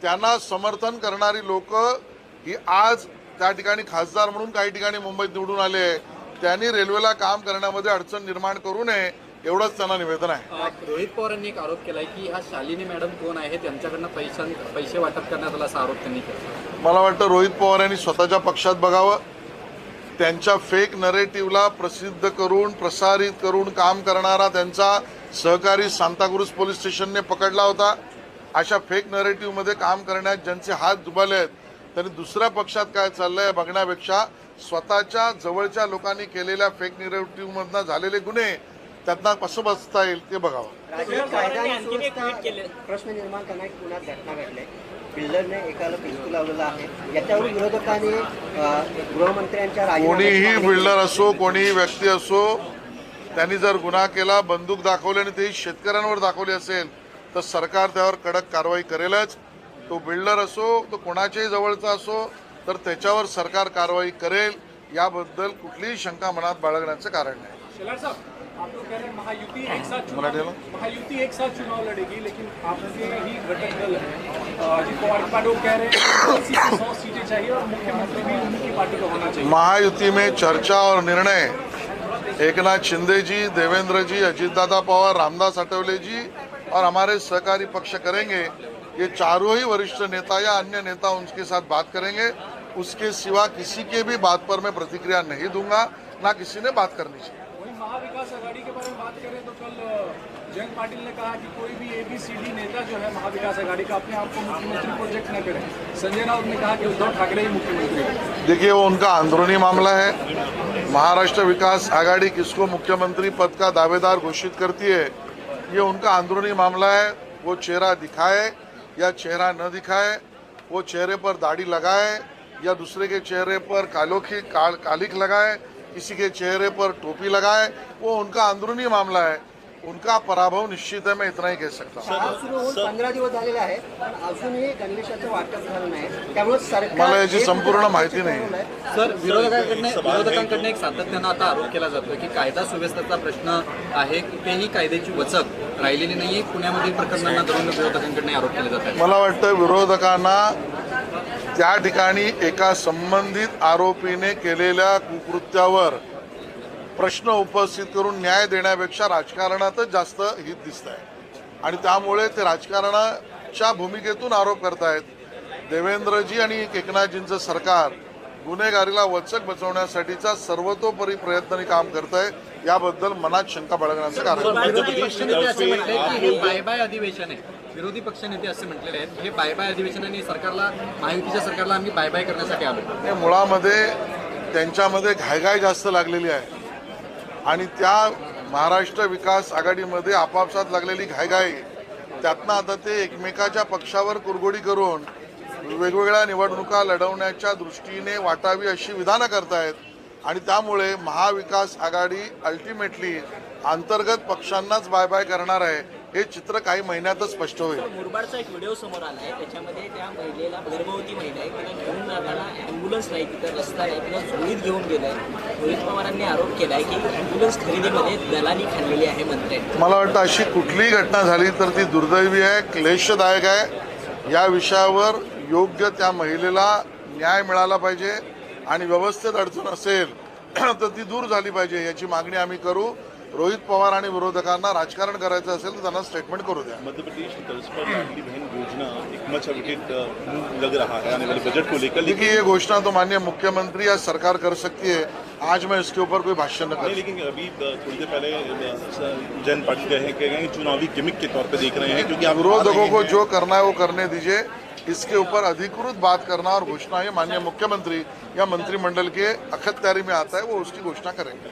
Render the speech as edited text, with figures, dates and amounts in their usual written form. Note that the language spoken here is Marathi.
त्यांना समर्थन करणारी लोक ही आज त्या ठिकाणी खासदार म्हणून काही ठिकाणी मुंबईत निवडून आले आहे, त्यांनी रेल्वेला काम करण्यामध्ये अडचण निर्माण करू नये एवढंच त्यांना निवेदन आहे. रोहित पवारांनी एक आरोप केलाय की हा शालिनी मॅडम कोण आहे, त्यांच्याकडनं पैसे वाटप करण्यात आला असा आरोप त्यांनी केला. मला वाटतं रोहित पवार यांनी स्वतःच्या पक्षात बघावं. त्यांच्या फेक नरेटिव्हला प्रसिद्ध करून प्रसारित करून काम करणारा त्यांचा सहकारी सांताक्रूज पोलीस स्टेशनने पकडला होता. अशा फेक नरेटिव्हमध्ये काम करण्यात ज्यांचे हात दुबाले आहेत त्यांनी दुसऱ्या पक्षात काय चाललंय बघण्यापेक्षा स्वतःच्या जवळच्या लोकांनी केलेल्या फेक नरेटिव्हमधनं झालेले गुन्हे त्यातनं कसं बचता येईल ते बघावं. प्रश्न निर्माण करण्यात एक पुण्यात घटना घडली. बिल्डरने एकाला पिस्तूल लावलेला आहे. याच्यावर विरोधकांनी गृहमंत्र्यांच्या कोणीही बिल्डर असो कोणीही व्यक्ती असो त्यांनी जर गुन्हा केला बंदूक दाखवली आणि तेही शेतकऱ्यांवर दाखवली असेल तर सरकार त्यावर कडक कारवाई करेलच. तो बिल्डर असो तो कोणाच्याही जवळचा असो तर त्याच्यावर सरकार कारवाई करेल याबद्दल कुठलीही शंका मनात बाळगण्याचं कारण नाही. आप लोग कह रहे हैं महायुति एक साथ चुनाव लड़ेगी, लेकिन आपके ही घटक दल अजित पवार की पार्टी कह रहे हैं 80 से 100 सीटें चाहिए और मुख्यमंत्री भी उनकी पार्टी का होना चाहिए. महायुति में चर्चा और निर्णय एकनाथ शिंदे जी, देवेंद्र जी, अजीतदादा पवार, रामदास अठवले जी और हमारे सहकारी पक्ष करेंगे. ये चारों ही वरिष्ठ नेता या अन्य नेता उनके साथ बात करेंगे. उसके सिवा किसी के भी बात पर मैं प्रतिक्रिया नहीं दूंगा, ना किसी ने बात करनी चाहिए. महाविकास आघाड़ी के बारे में बात करें तो कल जयंत पाटिल ने कहा कि कोई भी ABCD नेता जो है महाविकास आघाड़ी का अपने आप को मुख्यमंत्री प्रोजेक्ट न करे. संजय राउत ने कहा कि उद्धव ठाकरे ही मुख्यमंत्री है. देखिए वो उनका अंदरूनी मामला है. महाराष्ट्र विकास आघाड़ी किसको मुख्यमंत्री पद का दावेदार घोषित करती है ये उनका अंदरूनी मामला है. वो चेहरा दिखाए या चेहरा न दिखाए, वो चेहरे पर दाढ़ी लगाए या दूसरे के चेहरे पर कालिख लगाए, किसी के चेहरे पर टोपी लगाए, वो उनका अंदरूनी मामला है. उनका पराभव निश्चित है, मैं इतना ही कह सकता हूँ. सुरू होऊन 15 दिवस झालेले आहे पण अजूनही गणवेशाचं वाटप झालं नाही. त्यामुळे सरकार मला याची संपूर्ण माहिती नाही. सर, विरोधकांकडनं एक सातत्यानं आता आरोप केला जातोय की कायदा सुव्यवस्थेचा प्रश्न आहे, कुठेही कायद्याची वचक राहिलेली नाहीये. पुण्यामधील प्रकरणांना धरून विरोधकांकडनं आरोप केले जात आहेत. मला वाटतं विरोधकांना त्या ठिकाणी एका संबंधित आरोपीने केलेल्या कुकृत्यावर प्रश्न उपस्थित करून न्याय देण्यापेक्षा राजकारणातच जास्त हित दिसत आहे आणि त्यामुळे ते राजकारणाच्या भूमिकेतून आरोप करतायत. देवेंद्रजी आणि एकनाथजींचं सरकार गुन्हेगारीला वचक बसवण्यासाठीचा सर्वतोपरी प्रयत्नांनी काम करत आहे. याबद्दल मनात शंका बाळगण्याचं कारण विरोधी पक्षनेते असे म्हटले की हे बाय बाय अधिवेशन आहे. विरोधी पक्षनेते असे म्हटलेले आहेत हे बाय बाय अधिवेशन आणि सरकारला महायुतीच्या सरकारला आम्ही बाय बाय करण्यासाठी आलो. मुळामध्ये त्यांच्यामध्ये घायघाय जास्त लागलेली आहे आणि त्या महाराष्ट्र विकास आघाडीमध्ये आपापसात लागलेली घायघाई त्यातनं आता ते एकमेकाच्या पक्षावर कुरघोडी करून वेगवेगळ्या निवडणुका लढवण्याच्या दृष्टीने वाटावी अशी विधानं करतायत आणि त्यामुळे महाविकास आघाडी अल्टिमेटली अंतर्गत पक्षांनाच बाय बाय करणार आहे हे चित्र काही महिन्यातच स्पष्ट होईल. मुरबाडचा एक व्हिडिओ समोर आला आहे. त्याच्यामध्ये त्या महिलेला गर्भवती महिला आहे तिला घेऊन जाताना ॲम्ब्युलन्स नाही, तिथं रस्ता नाही, तिला झोळीत घेऊन गेलाय. रोहित पवारांनी आरोप केला आहे की ॲम्ब्युलन्स खरेदीमध्ये दलाली खाल्लेली आहे मंत्र्यांनी. मला वाटतं अशी कुठलीही घटना झाली तर ती दुर्दैवी आहे, क्लेशदायक आहे. या विषयावर योग्य त्या महिलेला न्याय मिळाला पाहिजे आणि व्यवस्थेत अडचण असेल तर ती दूर झाली पाहिजे याची मागणी आम्ही करू. रोहित पवार आणि विरोधकांना राजकारण करायचं असेल तर त्यांना स्टेटमेंट करू द्या. मध्य प्रदेश में तर्ज पर लाडली बहन योजना एक मच अविटेड लग रहा है आने वाले बजट को लेकर. देखिए ये घोषणा तो माननीय मुख्यमंत्री या सरकार कर सकती है. आज मैं इसके ऊपर कोई भाषण न करूं. लेकिन अभी थोड़ी देर पहले जयंत पाटिल कह रहे हैं चुनावी गिमिक के तौर पर देख रहे हैं क्योंकि विरोधकों को जो करना है वो करने दीजिए. इसके ऊपर अधिकृत बात करना और घोषणा ये माननीय मुख्यमंत्री या मंत्रिमंडल के अखत्यारी में आता है, वो उसकी घोषणा करेंगे.